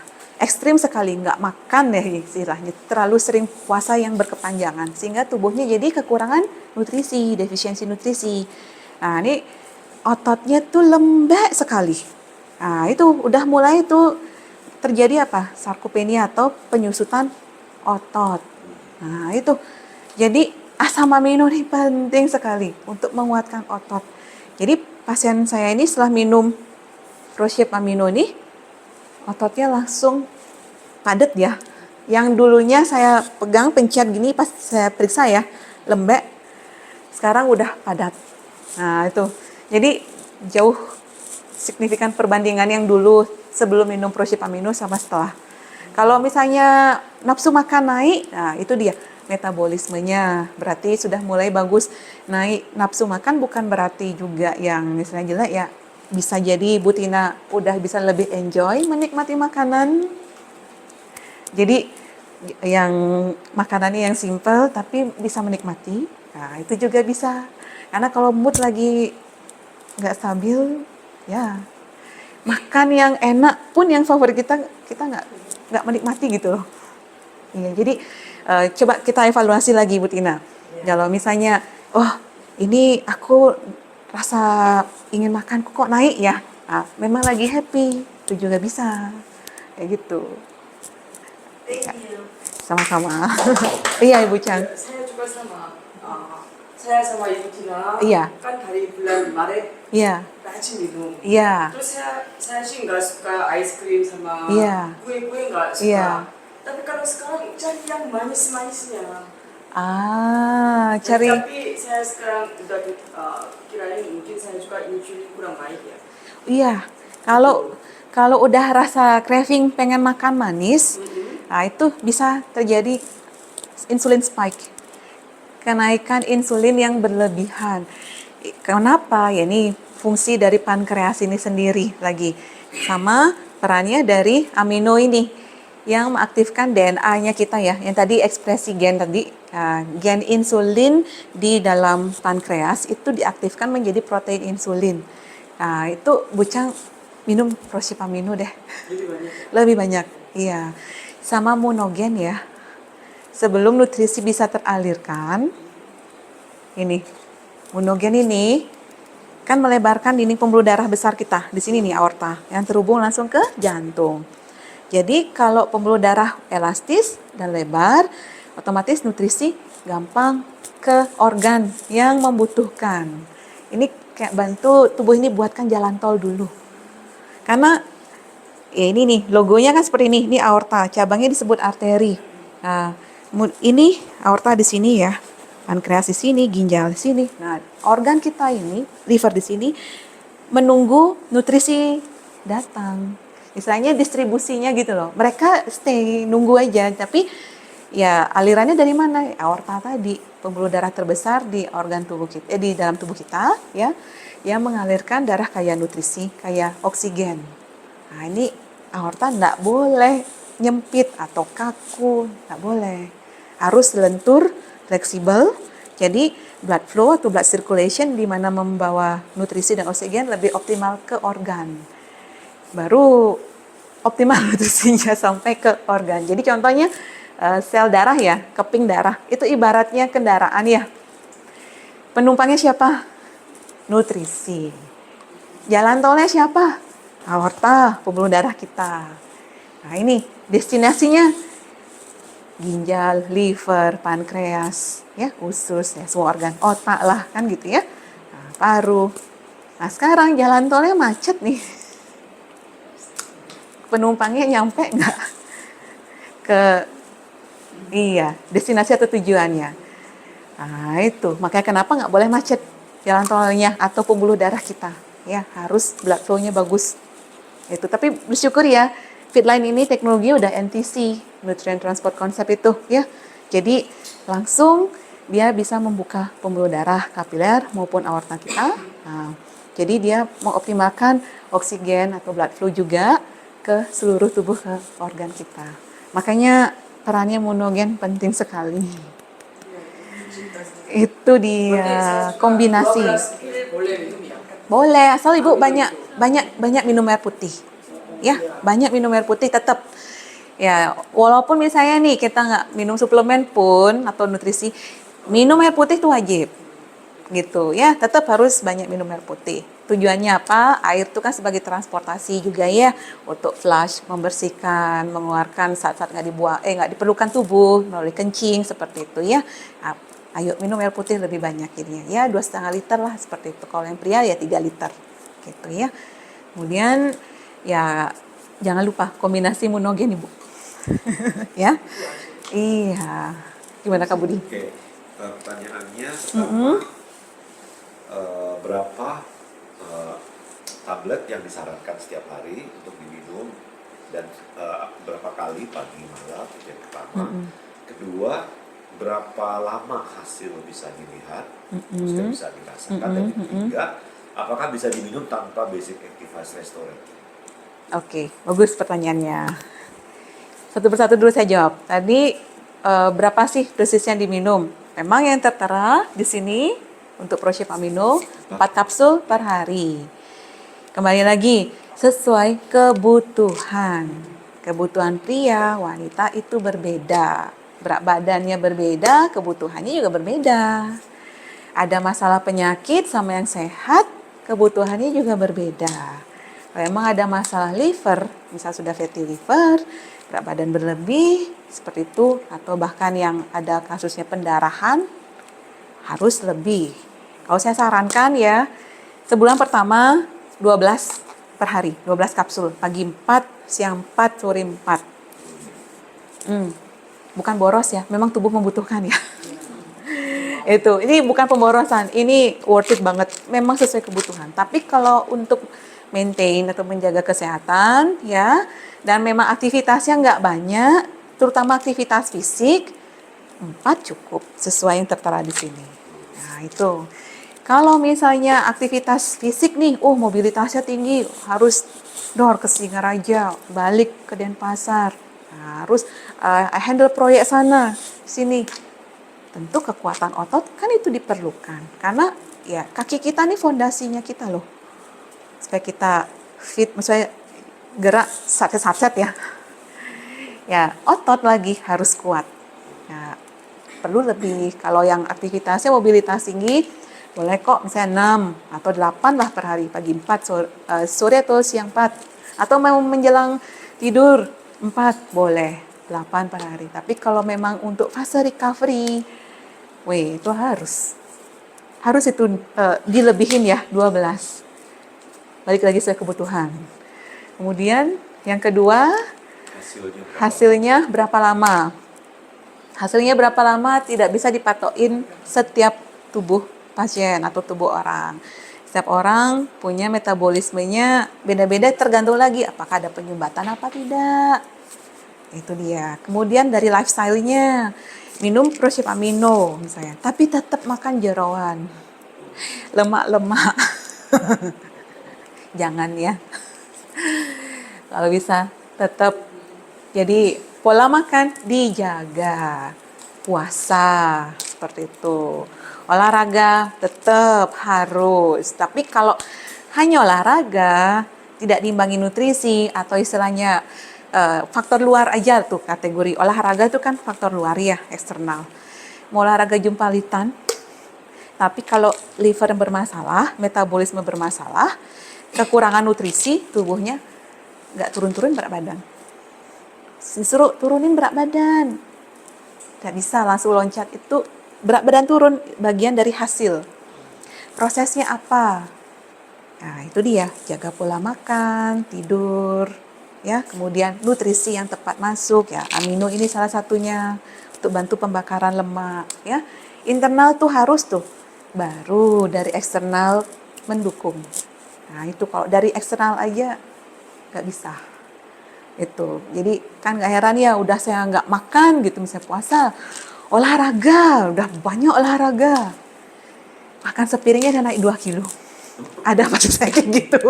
ekstrim sekali, nggak makan deh istilahnya, terlalu sering puasa yang berkepanjangan, sehingga tubuhnya jadi kekurangan nutrisi, defisiensi nutrisi. Nah, ini ototnya tuh lembek sekali. Nah, itu udah mulai tuh terjadi apa? Sarkopenia atau penyusutan otot. Nah, itu. Jadi asam amino ini penting sekali untuk menguatkan otot. Jadi pasien saya ini setelah minum ProShape Amino ini, ototnya langsung padat ya. Yang dulunya saya pegang pencet gini pas saya periksa ya, lembek. Sekarang udah padat. Nah, itu. Jadi jauh signifikan perbandingan yang dulu sebelum minum ProShape Amino sama setelah. Kalau misalnya nafsu makan naik, nah itu dia metabolismenya berarti sudah mulai bagus. Naik nafsu makan bukan berarti juga yang misalnya jelek ya. Bisa jadi Bu Tina udah bisa lebih enjoy menikmati makanan. Jadi yang makanannya yang simple tapi bisa menikmati. Nah, itu juga bisa. Karena kalau mood lagi nggak stabil, ya makan yang enak pun yang favorit kita nggak menikmati gitu loh. Iya, jadi coba kita evaluasi lagi Bu Tina. Kalau misalnya, oh ini aku rasa ingin makan kok naik ya, nah, memang lagi happy, itu juga bisa, kayak gitu. Thank you. Sama-sama. Iya Ibu Chang. saya juga sama. Saya sama Ibu Tina Iya. kan dari bulan Maret Iya, rajin minum. iya, Terus saya sih nggak suka es krim sama Iya. kue-kue nggak suka. Iya. Tapi kalau sekarang cari yang manis-manisnya. cari. Tapi saya sekarang udah kirain mungkin saya juga insulin kurang baik ya. Iya, kalau udah rasa craving pengen makan manis, nah itu bisa terjadi insulin spike, kenaikan insulin yang berlebihan. Kenapa? Ya ini fungsi dari pankreas ini sendiri lagi, sama perannya dari amino ini yang mengaktifkan DNA-nya kita ya, yang tadi ekspresi gen tadi, gen insulin di dalam pankreas itu diaktifkan menjadi protein insulin. Nah, itu Bu Chang minum ProShape Amino deh. Jadi banyak. Lebih banyak, iya. Sama monogen ya. Sebelum nutrisi bisa teralirkan, ini monogen ini kan melebarkan dinding pembuluh darah besar kita. Di sini nih aorta yang terhubung langsung ke jantung. Jadi kalau pembuluh darah elastis dan lebar, otomatis nutrisi gampang ke organ yang membutuhkan. Ini kayak bantu tubuh ini buatkan jalan tol dulu. Karena ya ini nih logonya kan seperti ini aorta, cabangnya disebut arteri. Nah, ini aorta di sini ya, pankreas di sini, ginjal di sini. Nah, organ kita ini, liver di sini, menunggu nutrisi datang. Istilahnya distribusinya gitu loh. Mereka stay nunggu aja, tapi ya alirannya dari mana? Aorta tadi, pembuluh darah terbesar di organ tubuh kita, di dalam tubuh kita ya, yang mengalirkan darah kaya nutrisi, kaya oksigen. Nah, ini aorta enggak boleh nyempit atau kaku, enggak boleh. Harus lentur, fleksibel. Jadi blood flow atau blood circulation di mana membawa nutrisi dan oksigen lebih optimal ke organ. Baru optimal nutrisinya sampai ke organ. Jadi contohnya sel darah ya, keping darah, itu ibaratnya kendaraan ya. Penumpangnya siapa? Nutrisi. Jalan tolnya siapa? Aorta, pembuluh darah kita. Nah ini destinasinya ginjal, liver, pankreas, ya usus, ya semua organ, otak lah kan gitu ya. Nah, paru. Nah sekarang jalan tolnya macet nih. Penumpangnya nyampe nggak ke destinasi atau tujuannya. Nah itu makanya kenapa nggak boleh macet jalan tolnya atau pembuluh darah kita, ya harus blood flow-nya bagus. Itu tapi bersyukur ya Fitline ini teknologi udah NTC, Nutrient Transport Concept itu ya. Jadi langsung dia bisa membuka pembuluh darah kapiler maupun aorta kita. Nah, jadi dia mengoptimalkan oksigen atau blood flow juga ke seluruh tubuh ke organ kita. Makanya perannya monogen penting sekali. Itu dia kombinasi. 12 pil boleh minum ya? Boleh, asal Ibu banyak minum air putih. Ya, banyak minum air putih tetap. Ya, walaupun misalnya nih kita nggak minum suplemen pun atau nutrisi, minum air putih itu wajib. Gitu ya, tetap harus banyak minum air putih. Tujuannya apa? Air itu kan sebagai transportasi juga ya, untuk flush, membersihkan, mengeluarkan saat-saat nggak diperlukan tubuh melalui kencing seperti itu ya. Nah, ayo minum air putih lebih banyak jadinya ya, 2,5 liter lah seperti itu. Kalau yang pria ya 3 liter gitu ya. Kemudian ya jangan lupa kombinasi monogen Ibu. Ya. Iya. Gimana Kak Budi? Oke, pertanyaannya pertama, berapa tablet yang disarankan setiap hari untuk diminum dan berapa kali pagi malam itu yang pertama. Kedua, berapa lama hasil bisa dilihat, maksudnya bisa dirasakan. Dan yang ketiga, apakah bisa diminum tanpa basic activase restaurant? Oke, bagus pertanyaannya. Satu persatu dulu saya jawab. Tadi berapa sih dosisnya diminum? Memang yang tertera di sini untuk Proship Amino 4 kapsul per hari. Kembali lagi, sesuai kebutuhan. Kebutuhan pria, wanita itu berbeda. Berat badannya berbeda, kebutuhannya juga berbeda. Ada masalah penyakit sama yang sehat, kebutuhannya juga berbeda. Kalau emang ada masalah liver, misal sudah fatty liver, berat badan berlebih, seperti itu, atau bahkan yang ada kasusnya pendarahan, harus lebih. Kalau saya sarankan ya, sebulan pertama 12 per hari, 12 kapsul. Pagi 4, siang 4, sore 4. Bukan boros ya, memang tubuh membutuhkan ya. Ini bukan pemborosan, ini worth it banget, memang sesuai kebutuhan. Tapi kalau untuk maintain atau menjaga kesehatan ya, dan memang aktivitasnya nggak banyak, terutama aktivitas fisik, 4 cukup sesuai yang tertera di sini. Nah itu, kalau misalnya aktivitas fisik nih, mobilitasnya tinggi, harus ke Singaraja, balik ke Denpasar, harus handle proyek sana, sini. Tentu kekuatan otot kan itu diperlukan, karena ya kaki kita nih fondasinya kita loh. Supaya kita fit, maksudnya gerak satset ya. Ya, otot lagi harus kuat. Ya, perlu lebih. Kalau yang aktivitasnya mobilitas tinggi, boleh kok misalnya 6 atau 8 lah per hari. Pagi 4, sore atau siang 4. Atau mau menjelang tidur 4, boleh. 8 per hari. Tapi kalau memang untuk fase recovery, itu harus itu dilebihin ya, 12. Balik lagi sesuai kebutuhan. Kemudian yang kedua, hasilnya berapa lama? Hasilnya berapa lama tidak bisa dipatokin setiap tubuh pasien atau tubuh orang. Setiap orang punya metabolismenya beda-beda, tergantung lagi apakah ada penyumbatan apa tidak. Itu dia. Kemudian dari lifestyle-nya, minum Proship Amino misalnya, tapi tetap makan jeroan. Lemak-lemak. Jangan ya. Kalau bisa tetap. Jadi pola makan dijaga. Puasa seperti itu. Olahraga tetap harus. Tapi kalau hanya olahraga, tidak diimbangi nutrisi atau istilahnya faktor luar aja tuh, kategori olahraga itu kan faktor luar ya, eksternal. Mau olahraga jumpalitan, tapi kalau liver yang bermasalah, metabolisme bermasalah, kekurangan nutrisi, tubuhnya nggak turun-turun berat badan. Disuruh turunin berat badan. Nggak bisa langsung loncat, itu berat badan turun, bagian dari hasil. Prosesnya apa? Nah itu dia, jaga pola makan, tidur, ya, kemudian nutrisi yang tepat masuk, ya, amino ini salah satunya untuk bantu pembakaran lemak, ya. Internal tuh harus tuh, baru dari eksternal mendukung. Nah itu kalau dari eksternal aja nggak bisa. Itu jadi kan nggak heran ya, udah saya nggak makan gitu misalnya puasa, olahraga udah banyak olahraga, makan sepiringnya udah naik 2 kilo. Ada apa saya kayak gitu.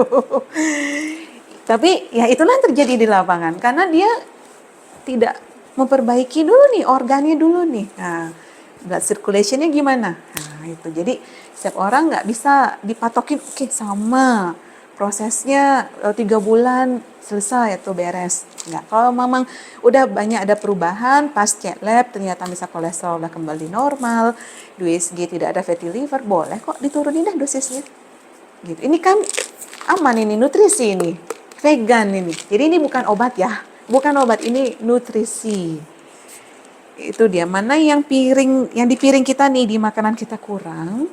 Tapi ya itulah yang terjadi di lapangan, karena dia tidak memperbaiki dulu nih organnya dulu nih. Nah, blood circulation-nya gimana? Nah itu, jadi setiap orang nggak bisa dipatokin, oke, sama prosesnya 3 bulan selesai atau beres. Enggak. Kalau memang udah banyak ada perubahan, pas cek lab ternyata misal kolesterol udah kembali normal, USG tidak ada fatty liver, boleh kok diturunin dah dosisnya. Gitu. Ini kan aman ini, nutrisi ini. Vegan ini. Jadi ini bukan obat ya. Bukan obat, ini nutrisi. Itu dia. Mana yang di piring kita nih, di makanan kita kurang,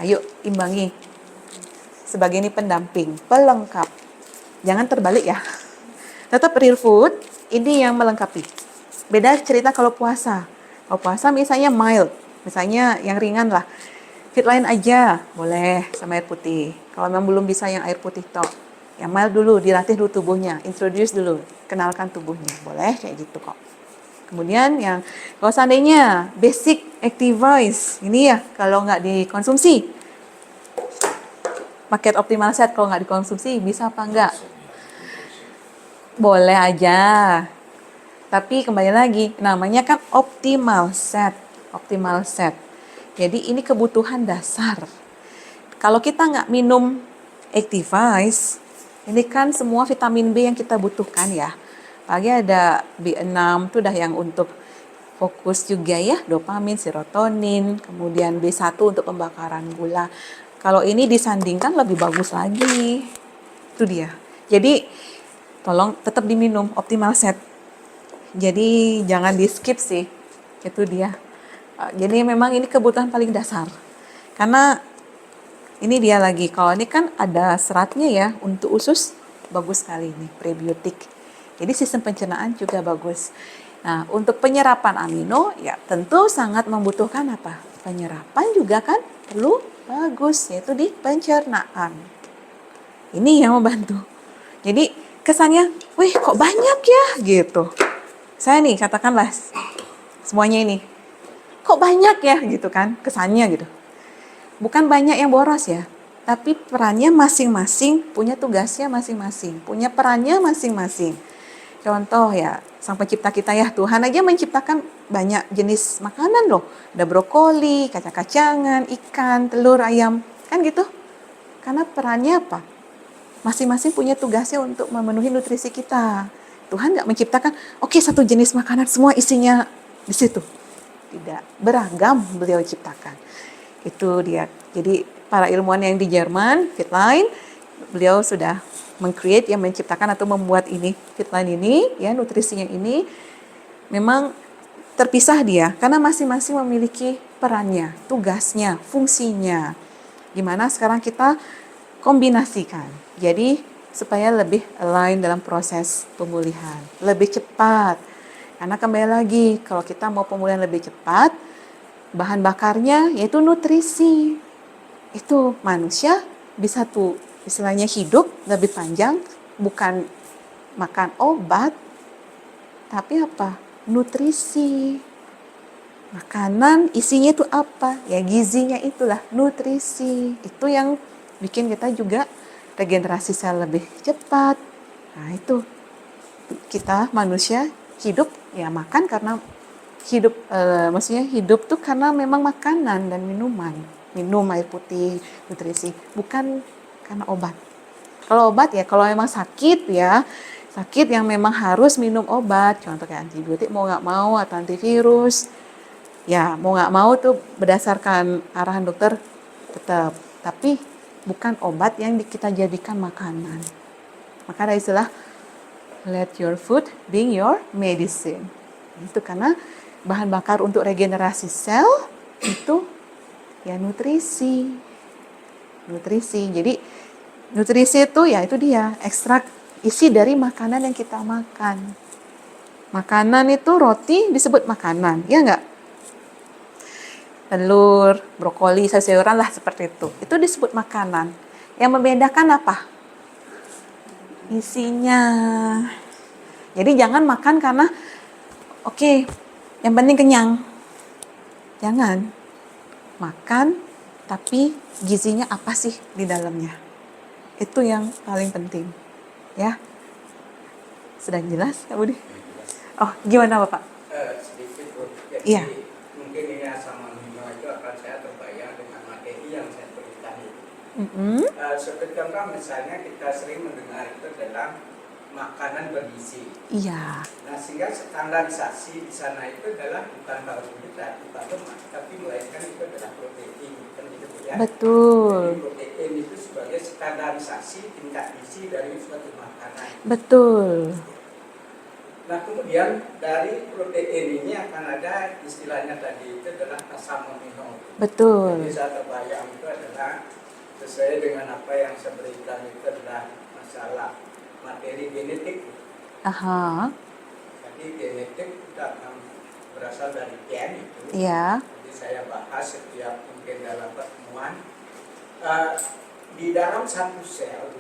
ayo imbangi. Sebagai ini pendamping, pelengkap. Jangan terbalik ya. Tetap real food, ini yang melengkapi. Beda cerita kalau puasa. Kalau puasa misalnya mild, misalnya yang ringan lah. Fitline aja, boleh sama air putih. Kalau memang belum bisa yang air putih tok. Yang mild dulu, dilatih dulu tubuhnya. Introduce dulu, kenalkan tubuhnya. Boleh kayak gitu kok. Kemudian yang, kalau seandainya basic activize, ini ya kalau nggak dikonsumsi. Paket optimal set kalau nggak dikonsumsi bisa apa enggak? Boleh aja. Tapi kembali lagi, namanya kan optimal set. Optimal set. Jadi ini kebutuhan dasar. Kalau kita nggak minum Activize, ini kan semua vitamin B yang kita butuhkan ya. Pagi ada B6 itu dah yang untuk fokus juga ya, dopamin, serotonin, kemudian B1 untuk pembakaran gula. Kalau ini disandingkan lebih bagus lagi. Itu dia. Jadi tolong tetap diminum optimal set. Jadi jangan di skip sih. Itu dia. Jadi memang ini kebutuhan paling dasar. Karena ini dia lagi. Kalau ini kan ada seratnya ya untuk usus, bagus sekali ini prebiotik. Jadi sistem pencernaan juga bagus. Nah, untuk penyerapan amino ya tentu sangat membutuhkan apa? Penyerapan juga kan perlu bagus, yaitu di pencernaan. Ini yang membantu. Jadi kesannya, wih kok banyak ya gitu. Saya nih katakanlah semuanya ini, kok banyak ya gitu kan, kesannya gitu. Bukan banyak yang boros ya, tapi perannya masing-masing, punya tugasnya masing-masing, punya perannya masing-masing. Contoh ya, Sang Pencipta kita ya, Tuhan aja menciptakan banyak jenis makanan loh. Ada brokoli, kacang-kacangan, ikan, telur, ayam, kan gitu. Karena perannya apa? Masing-masing punya tugasnya untuk memenuhi nutrisi kita. Tuhan nggak menciptakan, oke, satu jenis makanan semua isinya di situ. Tidak, beragam beliau ciptakan. Itu dia. Jadi para ilmuwan yang di Jerman, Fitline, beliau sudah meng-create, yang menciptakan atau membuat ini, Fitline ini, ya nutrisinya ini, memang terpisah dia, karena masing-masing memiliki perannya, tugasnya, fungsinya. Gimana sekarang kita kombinasikan. Jadi supaya lebih align dalam proses pemulihan, lebih cepat. Karena kembali lagi, kalau kita mau pemulihan lebih cepat, bahan bakarnya yaitu nutrisi. Itu manusia bisa tuh istilahnya hidup lebih panjang, bukan makan obat, tapi apa? Nutrisi. Makanan isinya itu apa? Ya gizinya itulah nutrisi. Itu yang bikin kita juga regenerasi sel lebih cepat. Nah itu kita manusia hidup ya makan karena hidup, maksudnya hidup tuh karena memang makanan dan minuman. Minum air putih, nutrisi, bukan karena obat. Kalau obat ya, kalau memang sakit ya, sakit yang memang harus minum obat, contoh kayak antibiotik mau nggak mau atau antivirus, ya mau nggak mau tuh berdasarkan arahan dokter tetap. Tapi bukan obat yang kita jadikan makanan. Maka ada istilah let your food being your medicine. Itu karena bahan bakar untuk regenerasi sel itu ya nutrisi. Nutrisi. Jadi nutrisi itu ya itu dia ekstrak isi dari makanan yang kita makan. Makanan itu roti disebut makanan, ya enggak? Telur, brokoli, sayur-sayuran lah seperti itu. Itu disebut makanan. Yang membedakan apa? Isinya. Jadi jangan makan karena oke, yang penting kenyang. Jangan. Makan, tapi gizinya apa sih di dalamnya? Itu yang paling penting. Ya. Sudah jelas, Kak Budi? Oh, gimana Bapak? Sedikit Bu. Jadi Iya. mungkin ini asam amino itu akan saya terbayang dengan materi yang saya berikan itu. Seperti contoh misalnya kita sering mendengar itu dalam makanan bergizi. Iya, Nah, sehingga standarisasi di sana itu adalah bukan karbohidrat, bukan lemak, tapi melainkan itu adalah protein, kan gitu ya. betul, Jadi protein itu sebagai standarisasi tingkat gizi dari suatu makanan. betul. Nah, kemudian dari protein ini akan ada istilahnya tadi itu adalah asam amino. Betul. Jadi saya terbayang itu adalah sesuai dengan apa yang saya berikan itu adalah masalah materi genetik. Aha, Jadi genetik itu akan berasal dari gen itu. iya, Jadi saya bahas setiap mungkin dalam pertemuan. Di dalam satu sel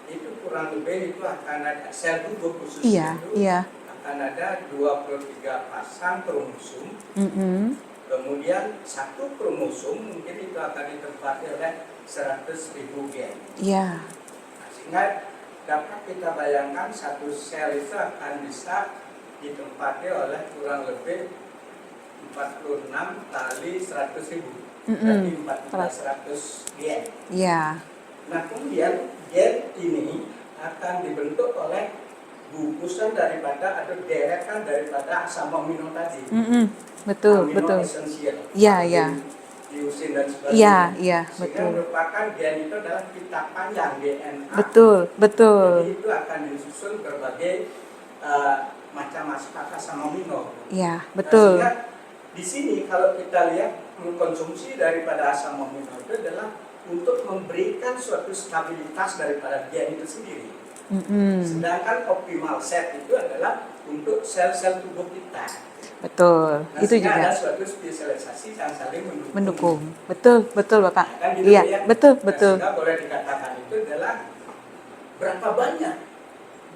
itu kurang lebih itu akan ada sel tubuh iya, khususnya itu iya. akan ada 23 pasang kromosom. Mm-mm. Kemudian satu kromosom mungkin itu akan ditempati oleh 100.000 gen. Iya, Nah, sehingga dapat kita bayangkan satu sel itu akan bisa ditempati oleh kurang lebih 46 kali 100.000. Berarti 1400 gen. iya, Nah, kemudian gen ini akan dibentuk oleh gugusan daripada atau deretan daripada asam amino tadi. betul, Amino betul. esensial. Iya, iya. Leucin dan sebagainya. Iya, iya, Sehingga betul. merupakan gen itu adalah pita panjang DNA. Betul, betul. Jadi itu akan disusun berbagai macam asam amino. Iya, Nah, betul. sehingga di sini kalau kita lihat mengkonsumsi daripada asam amino itu adalah untuk memberikan suatu stabilitas daripada gen itu sendiri. Sedangkan optimal set itu adalah untuk sel-sel tubuh kita. Betul. Nah, Itu sehingga ada juga suatu spesialisasi yang saling mendukung. mendukung. Betul, betul, Bapak. Nah, kan gitu Iya, ya. betul, Nah, betul. sehingga boleh dikatakan itu adalah berapa banyak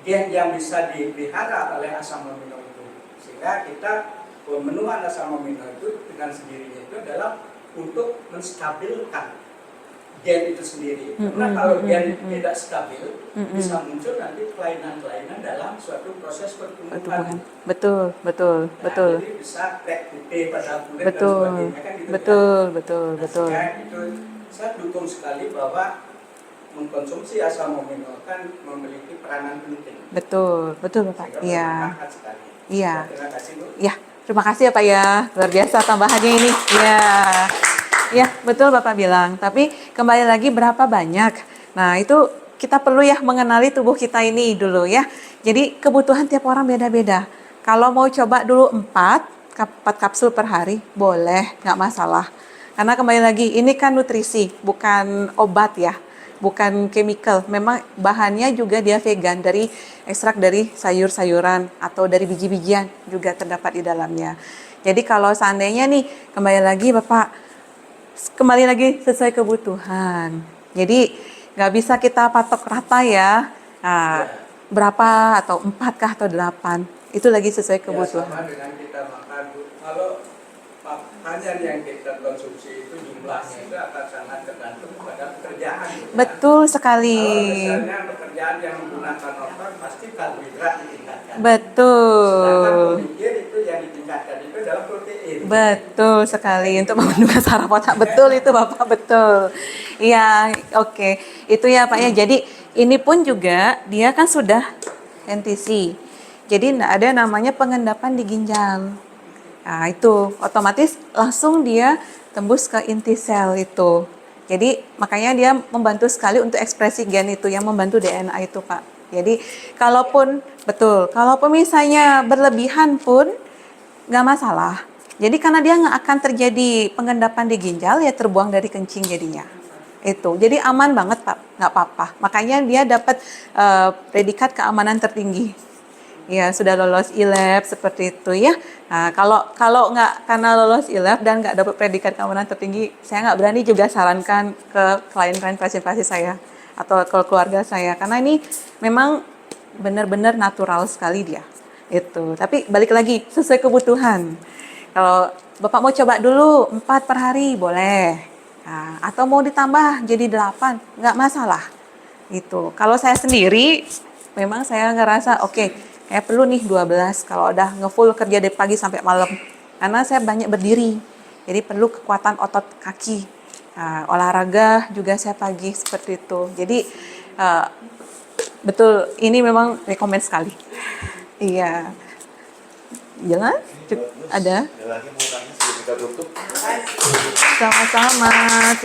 gen yang bisa dipelihara oleh asam amino itu. Sehingga kita pemenuhan asam amino itu dengan sendirinya itu adalah untuk menstabilkan gen itu sendiri. Karena kalau gen tidak stabil, bisa muncul nanti kelainan-kelainan dalam suatu proses pertumbuhan. Betul, betul, Nah, betul. jadi bisa krek putih pada kulit dan Betul, sebagainya kan gitu ya. betul, betul, Nah, betul. sehingga itu saya dukung sekali bahwa mengkonsumsi asam amino kan memiliki peranan penting. Betul, betul, Bapak. Sehingga Iya, bermanfaat sekali. iya. Terima kasih, Bu. Ya, terima kasih ya Pak ya. Luar biasa tambahannya ini. Ya. Ya, betul Bapak bilang. Tapi kembali lagi berapa banyak. Nah, itu kita perlu ya mengenali tubuh kita ini dulu ya. Jadi kebutuhan tiap orang beda-beda. Kalau mau coba dulu 4 kapsul per hari, boleh, nggak masalah. Karena kembali lagi, ini kan nutrisi, bukan obat ya. Bukan chemical, memang bahannya juga dia vegan, dari ekstrak dari sayur-sayuran atau dari biji-bijian juga terdapat di dalamnya. Jadi kalau seandainya nih, kembali lagi sesuai kebutuhan. Jadi nggak bisa kita patok rata ya, nah, berapa atau 4 kah atau 8, itu lagi sesuai Ya, kebutuhan. sama dengan kita makan, Bu. Kalau makanan yang kita konsumsi itu jumlahnya itu akan sangat tergantung pada pekerjaan. Bu, ya. Betul sekali. Kalau misalnya pekerjaan yang menggunakan otak, pasti karbohidrat ditingkatkan. Sedangkan Betul. pemikir itu yang ditingkatkan itu adalah protein. Betul sekali untuk memenuhi saraf otak. Betul itu Bapak, betul. Iya, oke. Itu ya Pak ya. Jadi ini pun juga dia kan sudah NTC. Jadi ada namanya pengendapan di ginjal. Nah, itu otomatis langsung dia tembus ke inti sel itu. Jadi makanya dia membantu sekali untuk ekspresi gen itu yang membantu DNA itu Pak. Jadi kalaupun misalnya berlebihan pun nggak masalah. Jadi karena dia nggak akan terjadi pengendapan di ginjal, ya terbuang dari kencing jadinya. Itu, jadi aman banget Pak, nggak apa-apa. Makanya dia dapat predikat keamanan tertinggi. Ya sudah lolos ILAB seperti itu ya. Nah, kalau nggak karena lolos ILAB dan nggak dapat predikat keamanan tertinggi, saya nggak berani juga sarankan ke klien-klien pasien-pasien saya atau ke keluarga saya, karena ini memang benar-benar natural sekali dia. Itu. Tapi balik lagi sesuai kebutuhan. Kalau Bapak mau coba dulu 4 per hari boleh. Nah, atau mau ditambah jadi 8, nggak masalah. Itu. Kalau saya sendiri memang saya ngerasa oke, kayak perlu nih 12 kalau udah ngefull kerja dari pagi sampai malam. Karena saya banyak berdiri. Jadi perlu kekuatan otot kaki. olahraga juga saya pagi seperti itu. Jadi betul ini memang rekomend sekali. Iya. Jangan ada Ada lagi mau tanya sebelum kita tutup? sama-sama.